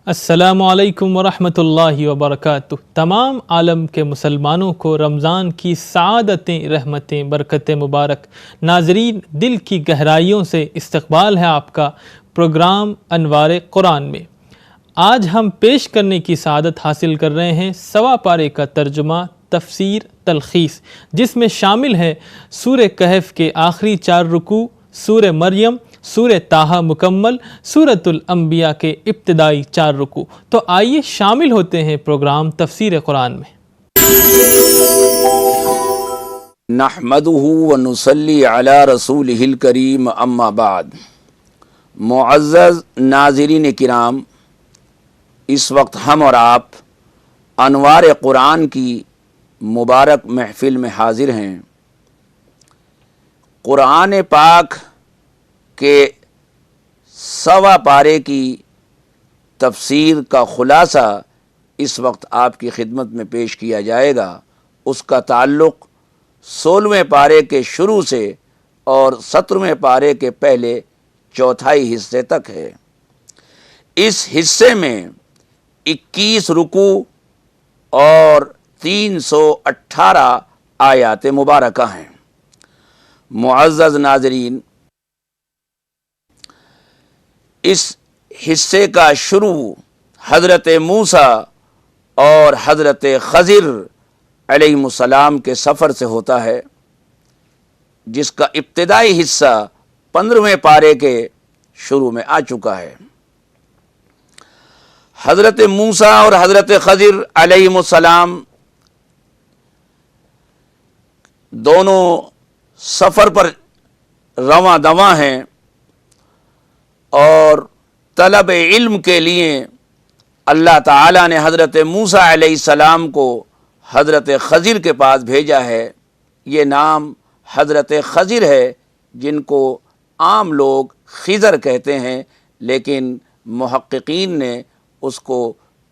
السلام علیکم ورحمۃ اللہ وبرکاتہ۔ تمام عالم کے مسلمانوں کو رمضان کی سعادتیں، رحمتیں، برکتیں مبارک۔ ناظرین، دل کی گہرائیوں سے استقبال ہے آپ کا پروگرام انوار قرآن میں۔ آج ہم پیش کرنے کی سعادت حاصل کر رہے ہیں سوا پارے کا ترجمہ، تفسیر، تلخیص، جس میں شامل ہے سورہ کہف کے آخری 4 رکوع، سورہ مریم، سورہ طٰہٰ مکمل، سورۃ الانبیاء کے ابتدائی 4 رکوع۔ تو آئیے شامل ہوتے ہیں پروگرام تفسیر قرآن میں۔ نحمدہ ونصلی علی رسولہ الکریم، اما بعد۔ معزز ناظرین کرام، اس وقت ہم اور آپ انوار قرآن کی مبارک محفل میں حاضر ہیں۔ قرآن پاک کے سوا پارے کی تفسیر کا خلاصہ اس وقت آپ کی خدمت میں پیش کیا جائے گا۔ اس کا تعلق 16ویں پارے کے شروع سے اور 17ویں پارے کے پہلے چوتھائی حصے تک ہے۔ اس حصے میں 21 رکوع اور 318 آیات مبارکہ ہیں۔ معزز ناظرین، اس حصے کا شروع حضرت موسیٰ اور حضرت خضر علیہ السلام کے سفر سے ہوتا ہے، جس کا ابتدائی حصہ 15ویں پارے کے شروع میں آ چکا ہے۔ حضرت موسیٰ اور حضرت خضر علیہ السلام دونوں سفر پر رواں دواں ہیں اور طلب علم کے لیے اللہ تعالیٰ نے حضرت موسیٰ علیہ السلام کو حضرت خضر کے پاس بھیجا ہے۔ یہ نام حضرت خضر ہے، جن کو عام لوگ خضر کہتے ہیں، لیکن محققین نے اس کو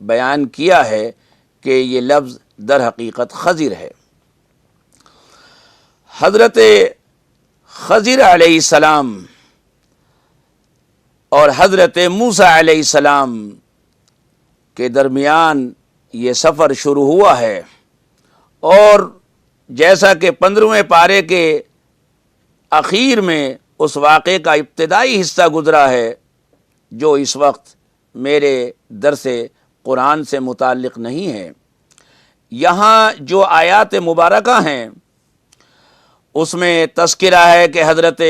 بیان کیا ہے کہ یہ لفظ در حقیقت خضر ہے۔ حضرت خضر علیہ السلام اور حضرت موسیٰ علیہ السلام کے درمیان یہ سفر شروع ہوا ہے، اور جیسا کہ 15ویں پارے کے اخیر میں اس واقعے کا ابتدائی حصہ گزرا ہے، جو اس وقت میرے درس قرآن سے متعلق نہیں ہے۔ یہاں جو آیات مبارکہ ہیں اس میں تذکرہ ہے کہ حضرت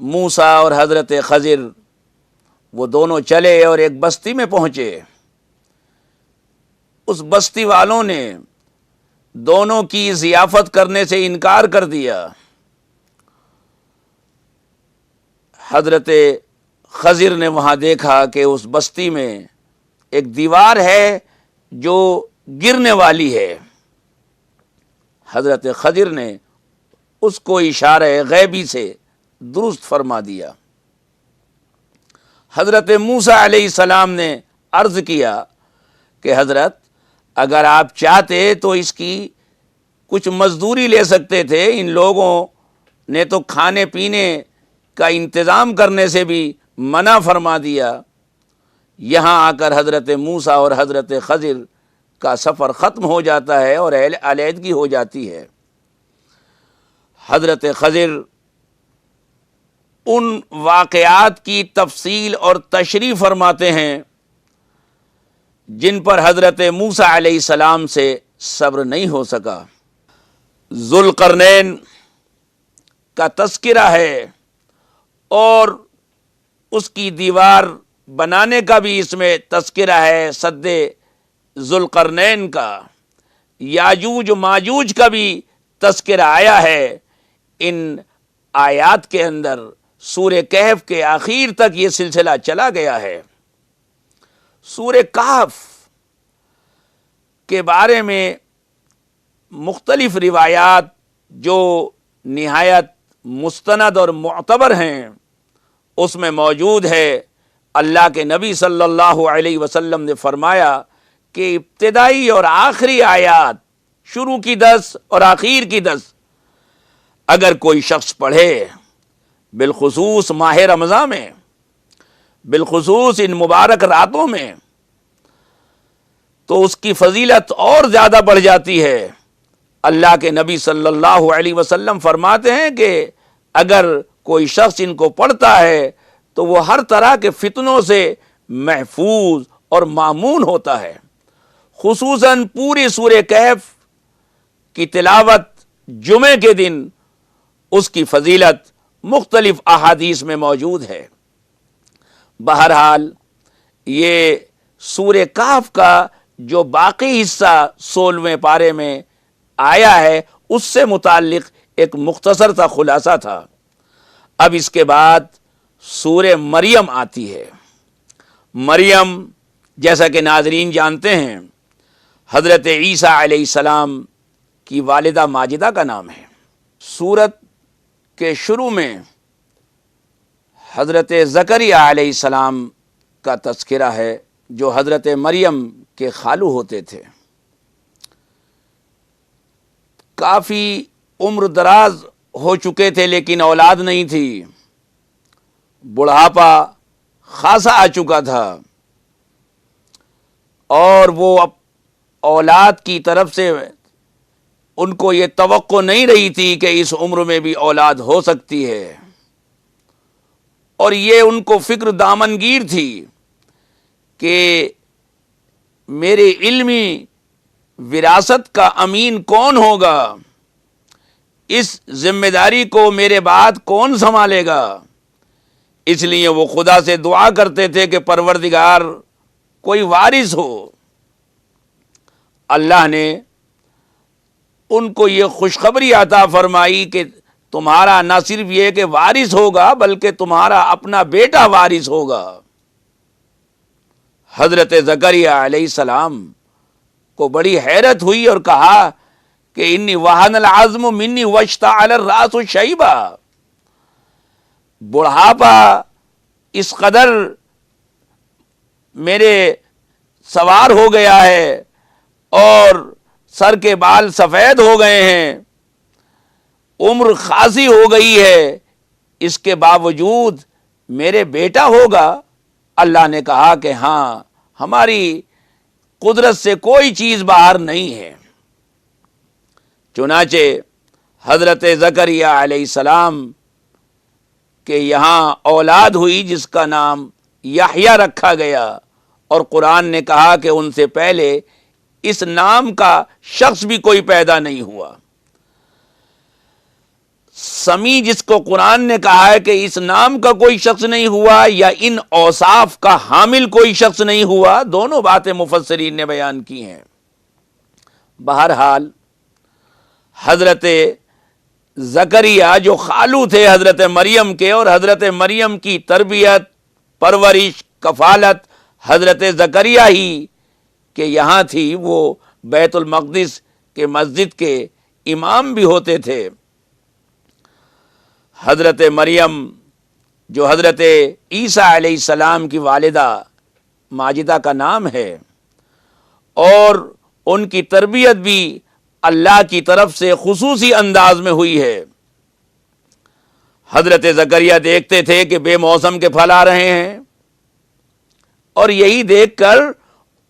موسیٰ اور حضرت خضر وہ دونوں چلے اور ایک بستی میں پہنچے۔ اس بستی والوں نے دونوں کی ضیافت کرنے سے انکار کر دیا۔ حضرت خضر نے وہاں دیکھا کہ اس بستی میں ایک دیوار ہے جو گرنے والی ہے۔ حضرت خضر نے اس کو اشارہ غیبی سے درست فرما دیا۔ حضرت موسیٰ علیہ السلام نے عرض کیا کہ حضرت، اگر آپ چاہتے تو اس کی کچھ مزدوری لے سکتے تھے، ان لوگوں نے تو کھانے پینے کا انتظام کرنے سے بھی منع فرما دیا۔ یہاں آ کر حضرت موسیٰ اور حضرت خضر کا سفر ختم ہو جاتا ہے اور علیحدگی ہو جاتی ہے۔ حضرت خضر ان واقعات کی تفصیل اور تشریح فرماتے ہیں جن پر حضرت موسیٰ علیہ السلام سے صبر نہیں ہو سکا۔ ذوالقرنین کا تذکرہ ہے اور اس کی دیوار بنانے کا بھی اس میں تذکرہ ہے، سد ذوالقرنین کا۔ یاجوج و ماجوج کا بھی تذکرہ آیا ہے۔ ان آیات کے اندر سورہ کہف کے آخر تک یہ سلسلہ چلا گیا ہے۔ سورہ کہف کے بارے میں مختلف روایات جو نہایت مستند اور معتبر ہیں اس میں موجود ہے۔ اللہ کے نبی صلی اللہ علیہ وسلم نے فرمایا کہ ابتدائی اور آخری آیات، شروع کی 10 اور آخر کی 10 اگر کوئی شخص پڑھے، بالخصوص ماہ رمضان میں، بالخصوص ان مبارک راتوں میں، تو اس کی فضیلت اور زیادہ بڑھ جاتی ہے۔ اللہ کے نبی صلی اللہ علیہ وسلم فرماتے ہیں کہ اگر کوئی شخص ان کو پڑھتا ہے تو وہ ہر طرح کے فتنوں سے محفوظ اور مامون ہوتا ہے۔ خصوصاً پوری سورہ کہف کی تلاوت جمعے کے دن، اس کی فضیلت مختلف احادیث میں موجود ہے۔ بہرحال یہ سورہ کہف کا جو باقی حصہ 16ویں پارے میں آیا ہے اس سے متعلق ایک مختصر سا خلاصہ تھا۔ اب اس کے بعد سورہ مریم آتی ہے۔ مریم جیسا کہ ناظرین جانتے ہیں حضرت عیسیٰ علیہ السلام کی والدہ ماجدہ کا نام ہے۔ سورت کے شروع میں حضرت زکریا علیہ السلام کا تذکرہ ہے جو حضرت مریم کے خالو ہوتے تھے۔ کافی عمر دراز ہو چکے تھے لیکن اولاد نہیں تھی، بڑھاپا خاصا آ چکا تھا، اور وہ اولاد کی طرف سے ان کو یہ توقع نہیں رہی تھی کہ اس عمر میں بھی اولاد ہو سکتی ہے، اور یہ ان کو فکر دامنگیر تھی کہ میرے علمی وراثت کا امین کون ہوگا، اس ذمہ داری کو میرے بعد کون سنبھالے گا۔ اس لیے وہ خدا سے دعا کرتے تھے کہ پروردگار کوئی وارث ہو۔ اللہ نے ان کو یہ خوشخبری عطا فرمائی کہ تمہارا نہ صرف یہ کہ وارث ہوگا بلکہ تمہارا اپنا بیٹا وارث ہوگا۔ حضرت زکریا علیہ السلام کو بڑی حیرت ہوئی اور کہا کہ انی وہن العظم منی واشتعل الراس شیبا، بڑھاپا اس قدر میرے سوار ہو گیا ہے اور سر کے بال سفید ہو گئے ہیں، عمر خاصی ہو گئی ہے، اس کے باوجود میرے بیٹا ہوگا۔ اللہ نے کہا کہ ہاں، ہماری قدرت سے کوئی چیز باہر نہیں ہے۔ چنانچہ حضرت زکریا علیہ السلام کے یہاں اولاد ہوئی جس کا نام یحییٰ رکھا گیا، اور قرآن نے کہا کہ ان سے پہلے اس نام کا شخص بھی کوئی پیدا نہیں ہوا۔ سمیع جس کو قرآن نے کہا ہے کہ اس نام کا کوئی شخص نہیں ہوا یا ان اوصاف کا حامل کوئی شخص نہیں ہوا، دونوں باتیں مفسرین نے بیان کی ہیں۔ بہرحال حضرت زکریا جو خالو تھے حضرت مریم کے، اور حضرت مریم کی تربیت، پرورش، کفالت حضرت زکریا ہی کہ یہاں تھی، وہ بیت المقدس کے مسجد کے امام بھی ہوتے تھے۔ حضرت مریم جو حضرت عیسیٰ علیہ السلام کی والدہ ماجدہ کا نام ہے، اور ان کی تربیت بھی اللہ کی طرف سے خصوصی انداز میں ہوئی ہے۔ حضرت زکریا دیکھتے تھے کہ بے موسم کے پھل آ رہے ہیں، اور یہی دیکھ کر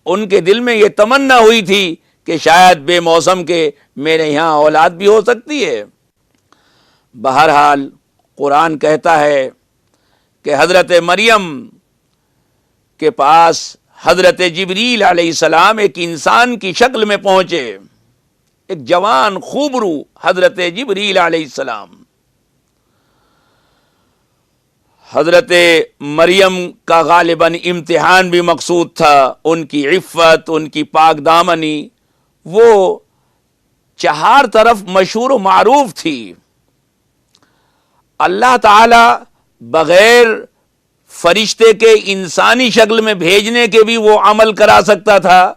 ان کے دل میں یہ تمنا ہوئی تھی کہ شاید بے موسم کے میرے یہاں اولاد بھی ہو سکتی ہے۔ بہرحال قرآن کہتا ہے کہ حضرت مریم کے پاس حضرت جبریل علیہ السلام ایک انسان کی شکل میں پہنچے، ایک جوان خوبرو حضرت جبریل علیہ السلام۔ حضرت مریم کا غالباً امتحان بھی مقصود تھا، ان کی عفت، ان کی پاک دامنی، وہ چہار طرف مشہور و معروف تھی۔ اللہ تعالی بغیر فرشتے کے انسانی شکل میں بھیجنے کے بھی وہ عمل کرا سکتا تھا،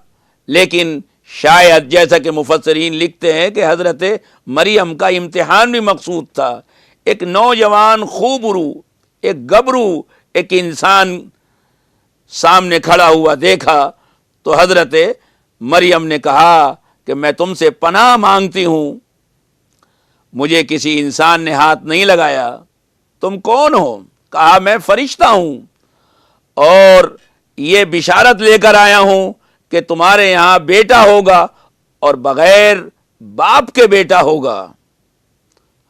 لیکن شاید جیسا کہ مفسرین لکھتے ہیں کہ حضرت مریم کا امتحان بھی مقصود تھا۔ ایک نوجوان خوبرو، ایک گبرو، ایک انسان سامنے کھڑا ہوا دیکھا تو حضرت مریم نے کہا کہ میں تم سے پناہ مانگتی ہوں، مجھے کسی انسان نے ہاتھ نہیں لگایا، تم کون ہو؟ کہا میں فرشتہ ہوں، اور یہ بشارت لے کر آیا ہوں کہ تمہارے یہاں بیٹا ہوگا اور بغیر باپ کے بیٹا ہوگا۔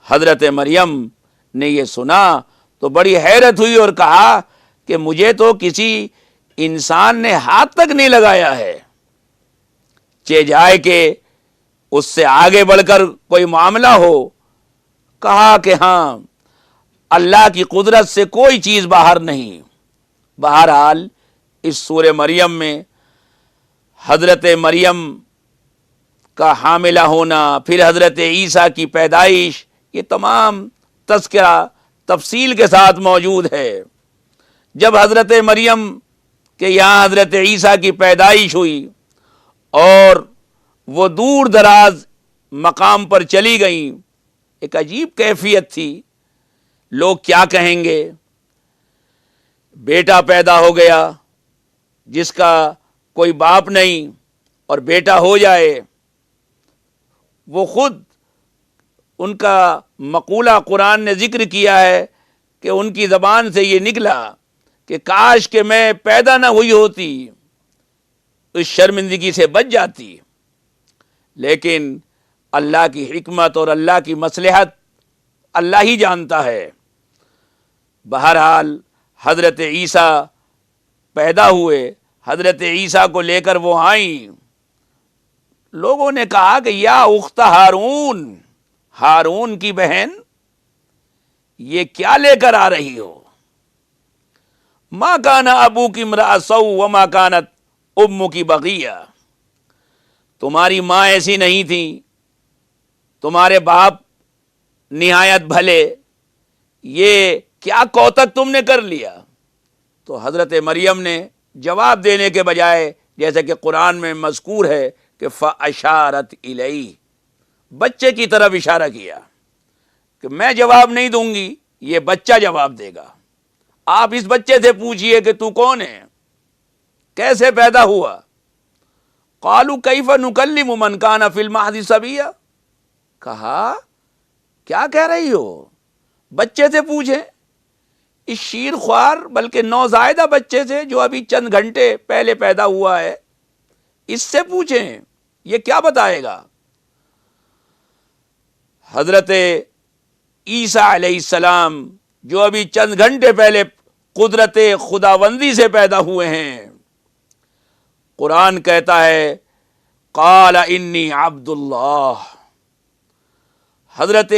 حضرت مریم نے یہ سنا تو بڑی حیرت ہوئی اور کہا کہ مجھے تو کسی انسان نے ہاتھ تک نہیں لگایا ہے، چہ جائے کہ اس سے آگے بڑھ کر کوئی معاملہ ہو۔ کہا کہ ہاں، اللہ کی قدرت سے کوئی چیز باہر نہیں۔ بہرحال اس سورہ مریم میں حضرت مریم کا حاملہ ہونا، پھر حضرت عیسیٰ کی پیدائش، یہ تمام تذکرہ تفصیل کے ساتھ موجود ہے۔ جب حضرت مریم کے یہاں حضرت عیسیٰ کی پیدائش ہوئی اور وہ دور دراز مقام پر چلی گئیں، ایک عجیب کیفیت تھی۔ لوگ کیا کہیں گے؟ بیٹا پیدا ہو گیا جس کا کوئی باپ نہیں، اور بیٹا ہو جائے۔ وہ خود ان کا مقولہ قرآن نے ذکر کیا ہے کہ ان کی زبان سے یہ نکلا کہ کاش کہ میں پیدا نہ ہوئی ہوتی، اس شرمندگی سے بچ جاتی۔ لیکن اللہ کی حکمت اور اللہ کی مصلحت اللہ ہی جانتا ہے۔ بہرحال حضرت عیسیٰ پیدا ہوئے، حضرت عیسیٰ کو لے کر وہ آئیں۔ لوگوں نے کہا کہ یا اخت ہارون، ہارون کی بہن، یہ کیا لے کر آ رہی ہو؟ ما کان ابوک امرأ سوء وما کانت امک بغیہ، تمہاری ماں ایسی نہیں تھی، تمہارے باپ نہایت بھلے، یہ کیا کوتک تم نے کر لیا؟ تو حضرت مریم نے جواب دینے کے بجائے، جیسے کہ قرآن میں مذکور ہے کہ فَأَشَارَتْ إِلَيْهِ، بچے کی طرف اشارہ کیا کہ میں جواب نہیں دوں گی، یہ بچہ جواب دے گا۔ آپ اس بچے سے پوچھئے کہ تو کون ہے، کیسے پیدا ہوا؟ قالوا کیف نکلم من کان فی المہد صبیا، کہا کیا کہہ رہی ہو؟ بچے سے پوچھیں، اس شیر خوار بلکہ نوزائیدہ بچے سے جو ابھی چند گھنٹے پہلے پیدا ہوا ہے، اس سے پوچھیں یہ کیا بتائے گا۔ حضرت عیسیٰ علیہ السلام جو ابھی چند گھنٹے پہلے قدرت خداوندی سے پیدا ہوئے ہیں، قرآن کہتا ہے قال انی عبد اللہ، حضرت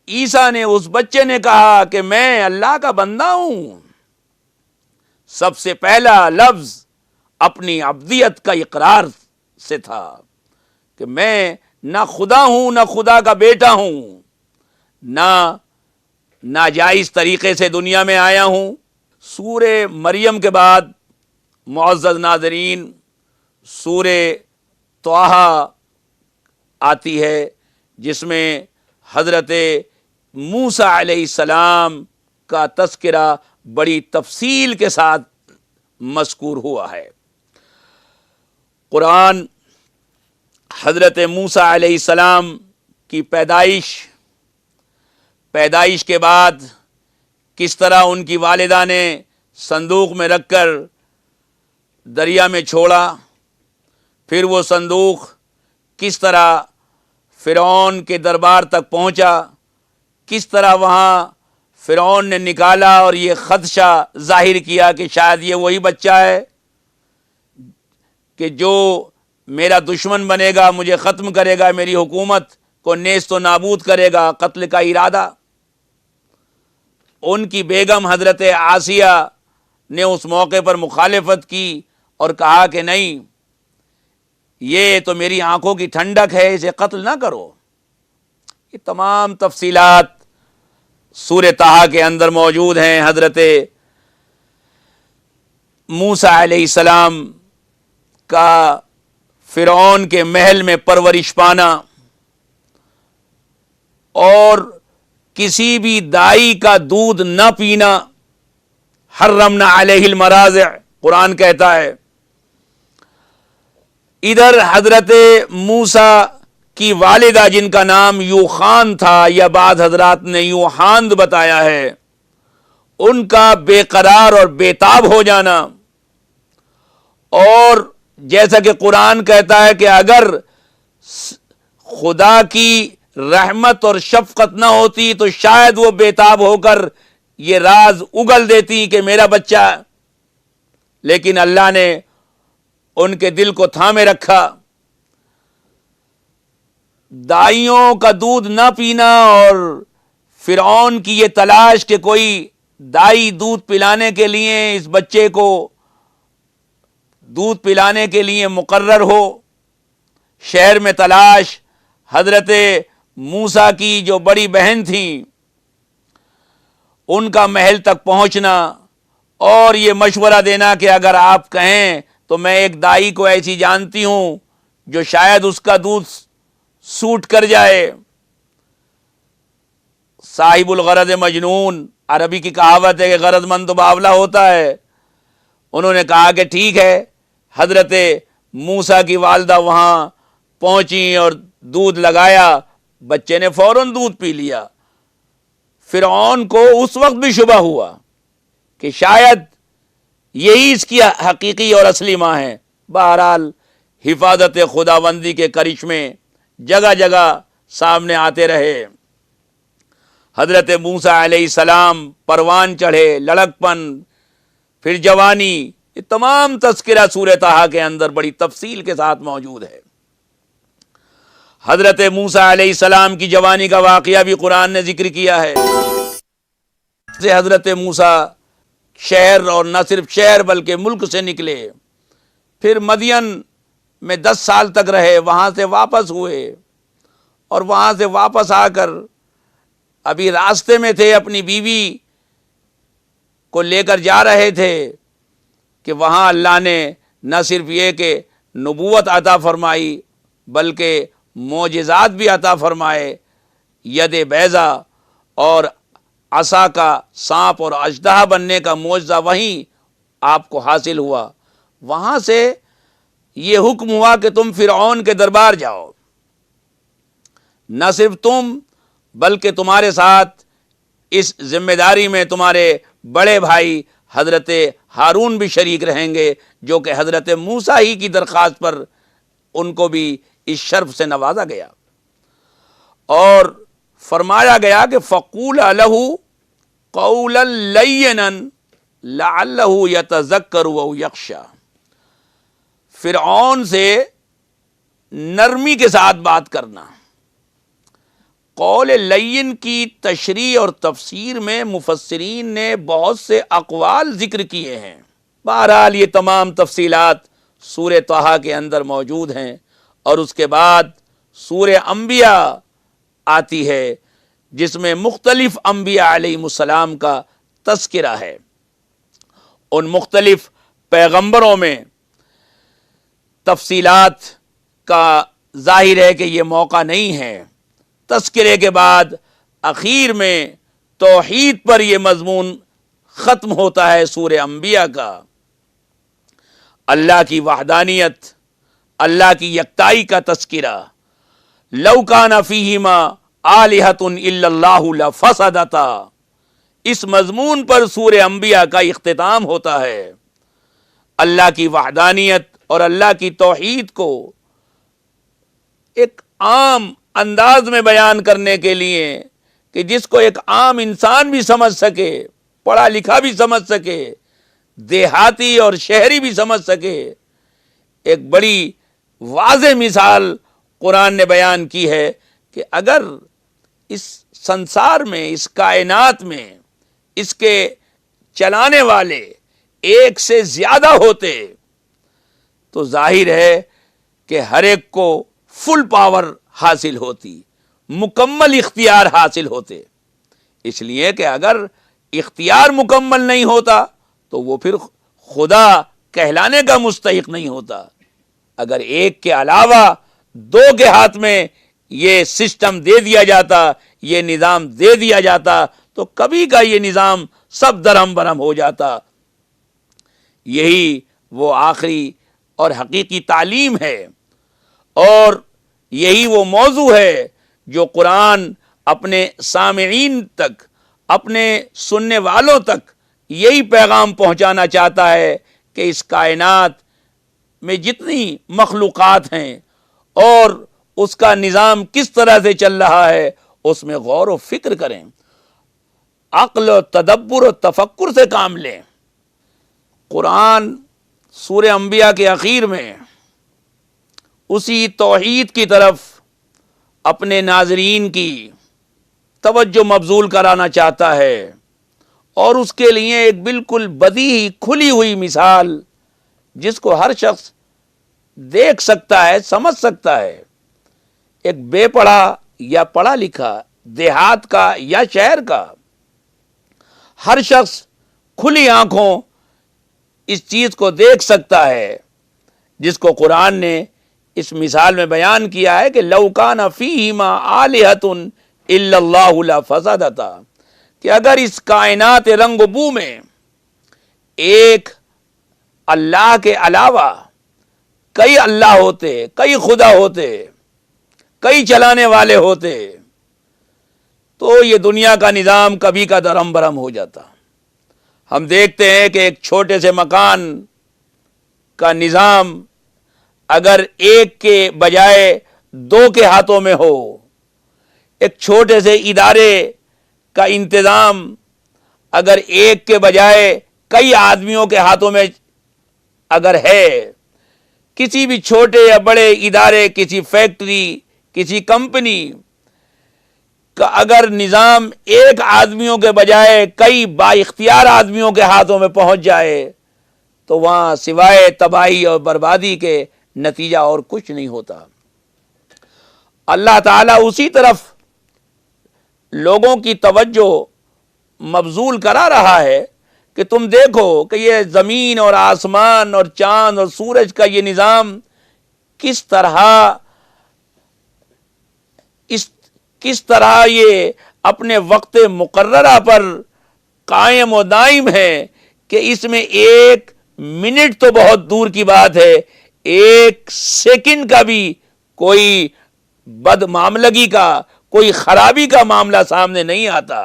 عیسیٰ نے، اس بچے نے کہا کہ میں اللہ کا بندہ ہوں۔ سب سے پہلا لفظ اپنی عبدیت کا اقرار سے تھا کہ میں نہ خدا ہوں، نہ خدا کا بیٹا ہوں، نہ ناجائز طریقے سے دنیا میں آیا ہوں۔ سورہ مریم کے بعد معزز ناظرین سورہ طٰہٰ آتی ہے، جس میں حضرت موسیٰ علیہ السلام کا تذکرہ بڑی تفصیل کے ساتھ مذکور ہوا ہے۔ قرآن حضرت موسیٰ علیہ السلام کی پیدائش کے بعد کس طرح ان کی والدہ نے صندوق میں رکھ کر دریا میں چھوڑا، پھر وہ صندوق کس طرح فرعون کے دربار تک پہنچا، کس طرح وہاں فرعون نے نکالا اور یہ خدشہ ظاہر کیا کہ شاید یہ وہی بچہ ہے کہ جو میرا دشمن بنے گا، مجھے ختم کرے گا، میری حکومت کو نیست و نابود کرے گا، قتل کا ارادہ۔ ان کی بیگم حضرت آسیہ نے اس موقع پر مخالفت کی اور کہا کہ نہیں، یہ تو میری آنکھوں کی ٹھنڈک ہے، اسے قتل نہ کرو۔ یہ تمام تفصیلات سورہ طٰہٰ کے اندر موجود ہیں۔ حضرت موسیٰ علیہ السلام کا فرعون کے محل میں پرورش پانا اور کسی بھی دائی کا دودھ نہ پینا، حرمنا علیہ المراضع، قرآن کہتا ہے۔ ادھر حضرت موسیٰ کی والدہ جن کا نام یوخان تھا، یا بعض حضرات نے یوحاند بتایا ہے، ان کا بے قرار اور بے تاب ہو جانا اور جیسا کہ قرآن کہتا ہے کہ اگر خدا کی رحمت اور شفقت نہ ہوتی تو شاید وہ بےتاب ہو کر یہ راز اگل دیتی کہ میرا بچہ، لیکن اللہ نے ان کے دل کو تھامے رکھا۔ دائیوں کا دودھ نہ پینا اور فرعون کی یہ تلاش کہ کوئی دائی دودھ پلانے کے لیے اس بچے کو دودھ پلانے کے لیے مقرر ہو، شہر میں تلاش، حضرت موسیٰ کی جو بڑی بہن تھیں ان کا محل تک پہنچنا اور یہ مشورہ دینا کہ اگر آپ کہیں تو میں ایک دائی کو ایسی جانتی ہوں جو شاید اس کا دودھ سوٹ کر جائے۔ صاحب الغرض مجنون، عربی کی کہاوت ہے کہ غرض مند تو باولا ہوتا ہے۔ انہوں نے کہا کہ ٹھیک ہے۔ حضرت موسیٰ کی والدہ وہاں پہنچی اور دودھ لگایا، بچے نے فوراً دودھ پی لیا۔ فرعون کو اس وقت بھی شبہ ہوا کہ شاید یہی اس کی حقیقی اور اصلی ماں ہے۔ بہرحال حفاظت خداوندی کے کرشمے جگہ جگہ سامنے آتے رہے۔ حضرت موسیٰ علیہ السلام پروان چڑھے، لڑک پن، پھر جوانی، یہ تمام تذکرہ سورہ طٰہٰ کے اندر بڑی تفصیل کے ساتھ موجود ہے۔ حضرت موسیٰ علیہ السلام کی جوانی کا واقعہ بھی قرآن نے ذکر کیا ہے۔ حضرت موسیٰ شہر، اور نہ صرف شہر بلکہ ملک سے نکلے، پھر مدین میں 10 سال تک رہے، وہاں سے واپس ہوئے، اور وہاں سے واپس آ کر ابھی راستے میں تھے، اپنی بیوی کو لے کر جا رہے تھے کہ وہاں اللہ نے نہ صرف یہ کہ نبوت عطا فرمائی بلکہ معجزات بھی عطا فرمائے۔ ید بیضا اور عصا کا سانپ اور اژدہا بننے کا معجزہ وہیں آپ کو حاصل ہوا۔ وہاں سے یہ حکم ہوا کہ تم فرعون کے دربار جاؤ، نہ صرف تم بلکہ تمہارے ساتھ اس ذمہ داری میں تمہارے بڑے بھائی حضرت ہارون بھی شریک رہیں گے، جو کہ حضرت موسیٰ ہی کی درخواست پر ان کو بھی اس شرف سے نوازا گیا، اور فرمایا گیا کہ فَقُولَا لَهُ قَوْلًا لَيِّنًا لَعَلَّهُ يَتَذَكَّرُ أَوْ يَخْشَىٰ۔ فرعون سے نرمی کے ساتھ بات کرنا۔ قول لین کی تشریح اور تفسیر میں مفسرین نے بہت سے اقوال ذکر کیے ہیں۔ بہرحال یہ تمام تفصیلات سورہ طٰہٰ کے اندر موجود ہیں، اور اس کے بعد سورہ انبیاء آتی ہے جس میں مختلف انبیاء علیہ السلام کا تذکرہ ہے۔ ان مختلف پیغمبروں میں تفصیلات کا ظاہر ہے کہ یہ موقع نہیں ہے۔ تذکرے کے بعد اخیر میں توحید پر یہ مضمون ختم ہوتا ہے سورہ انبیاء کا۔ اللہ کی وحدانیت، اللہ کی یکتائی کا تذکرہ۔ لو کان فیہما آلہۃ الا اللہ لفسدتا، اس مضمون پر سورہ انبیاء کا اختتام ہوتا ہے۔ اللہ کی وحدانیت اور اللہ کی توحید کو ایک عام انداز میں بیان کرنے کے لیے کہ جس کو ایک عام انسان بھی سمجھ سکے، پڑھا لکھا بھی سمجھ سکے، دیہاتی اور شہری بھی سمجھ سکے، ایک بڑی واضح مثال قرآن نے بیان کی ہے کہ اگر اس سنسار میں، اس کائنات میں اس کے چلانے والے ایک سے زیادہ ہوتے تو ظاہر ہے کہ ہر ایک کو فل پاور حاصل ہوتی، مکمل اختیار حاصل ہوتے۔ اس لیے کہ اگر اختیار مکمل نہیں ہوتا تو وہ پھر خدا کہلانے کا مستحق نہیں ہوتا۔ اگر ایک کے علاوہ دو کے ہاتھ میں یہ سسٹم دے دیا جاتا، یہ نظام دے دیا جاتا، تو کبھی کا یہ نظام سب درہم برہم ہو جاتا۔ یہی وہ آخری اور حقیقی تعلیم ہے، اور یہی وہ موضوع ہے جو قرآن اپنے سامعین تک، اپنے سننے والوں تک یہی پیغام پہنچانا چاہتا ہے کہ اس کائنات میں جتنی مخلوقات ہیں اور اس کا نظام کس طرح سے چل رہا ہے اس میں غور و فکر کریں، عقل و تدبر و تفکر سے کام لیں۔ قرآن سورہ انبیاء کے اخیر میں اسی توحید کی طرف اپنے ناظرین کی توجہ مبذول کرانا چاہتا ہے، اور اس کے لیے ایک بالکل بدیہی کھلی ہوئی مثال جس کو ہر شخص دیکھ سکتا ہے، سمجھ سکتا ہے، ایک بے پڑھا یا پڑھا لکھا، دیہات کا یا شہر کا، ہر شخص کھلی آنکھوں اس چیز کو دیکھ سکتا ہے جس کو قرآن نے اس مثال میں بیان کیا ہے کہ لو کان فیہما آلہۃ الا اللہ لفسدتا، کہ اگر اس کائنات رنگ و بو میں ایک اللہ کے علاوہ کئی اللہ ہوتے، کئی خدا ہوتے، کئی چلانے والے ہوتے، تو یہ دنیا کا نظام کبھی کا درہم برہم ہو جاتا۔ ہم دیکھتے ہیں کہ ایک چھوٹے سے مکان کا نظام اگر ایک کے بجائے دو کے ہاتھوں میں ہو، ایک چھوٹے سے ادارے کا انتظام اگر ایک کے بجائے کئی آدمیوں کے ہاتھوں میں اگر ہے، کسی بھی چھوٹے یا بڑے ادارے، کسی فیکٹری، کسی کمپنی کا اگر نظام ایک آدمیوں کے بجائے کئی با اختیار آدمیوں کے ہاتھوں میں پہنچ جائے تو وہاں سوائے تباہی اور بربادی کے نتیجہ اور کچھ نہیں ہوتا۔ اللہ تعالیٰ اسی طرف لوگوں کی توجہ مبذول کرا رہا ہے کہ تم دیکھو کہ یہ زمین اور آسمان اور چاند اور سورج کا یہ نظام کس طرح یہ اپنے وقت مقررہ پر قائم و دائم ہے کہ اس میں ایک منٹ تو بہت دور کی بات ہے، ایک سیکنڈ کا بھی کوئی بد معاملگی کا، کوئی خرابی کا معاملہ سامنے نہیں آتا۔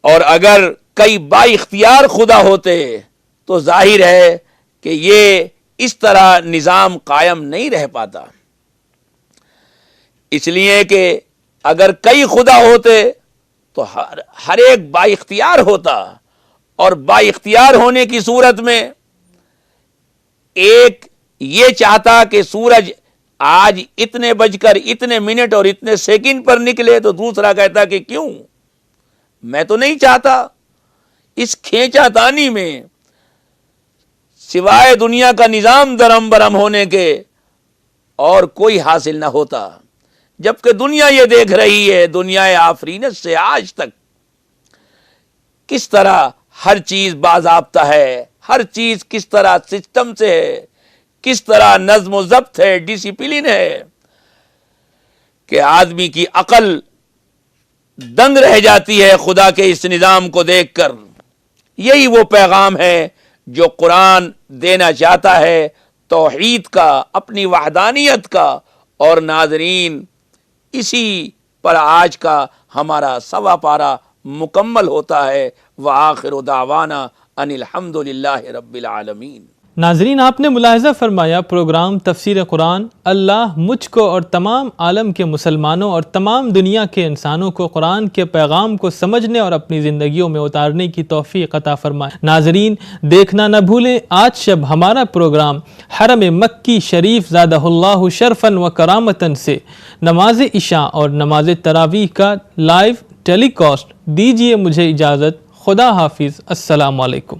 اور اگر کئی با اختیار خدا ہوتے تو ظاہر ہے کہ یہ اس طرح نظام قائم نہیں رہ پاتا، اس لیے کہ اگر کئی خدا ہوتے تو ہر ایک با اختیار ہوتا، اور با اختیار ہونے کی صورت میں ایک یہ چاہتا کہ سورج آج اتنے بج کر اتنے منٹ اور اتنے سیکنڈ پر نکلے، تو دوسرا کہتا کہ کیوں، میں تو نہیں چاہتا۔ اس کھینچا تانی میں سوائے دنیا کا نظام درہم برہم ہونے کے اور کوئی حاصل نہ ہوتا، جبکہ دنیا یہ دیکھ رہی ہے، دنیا آفرینت سے آج تک کس طرح ہر چیز باضابطہ ہے، ہر چیز کس طرح سسٹم سے ہے، کس طرح نظم و ضبط ہے، ڈسپلن ہے، کہ آدمی کی عقل دنگ رہ جاتی ہے خدا کے اس نظام کو دیکھ کر۔ یہی وہ پیغام ہے جو قرآن دینا چاہتا ہے، توحید کا، اپنی وحدانیت کا۔ اور ناظرین، اسی پر آج کا ہمارا سوا پارہ مکمل ہوتا ہے۔ وآخر دعوانا ان الحمد للہ رب العالمین۔ ناظرین، آپ نے ملاحظہ فرمایا پروگرام تفسیر قرآن اللہ مجھ کو اور تمام عالم کے مسلمانوں اور تمام دنیا کے انسانوں کو قرآن کے پیغام کو سمجھنے اور اپنی زندگیوں میں اتارنے کی توفیق عطا فرمائے۔ ناظرین، دیکھنا نہ بھولیں آج شب ہمارا پروگرام حرم مکی شریف زادہ اللہ شرفاً و کرامتاً سے نماز عشاء اور نماز تراویح کا لائیو ٹیلی کاسٹ۔ دیجیے مجھے اجازت، خدا حافظ، السلام علیکم۔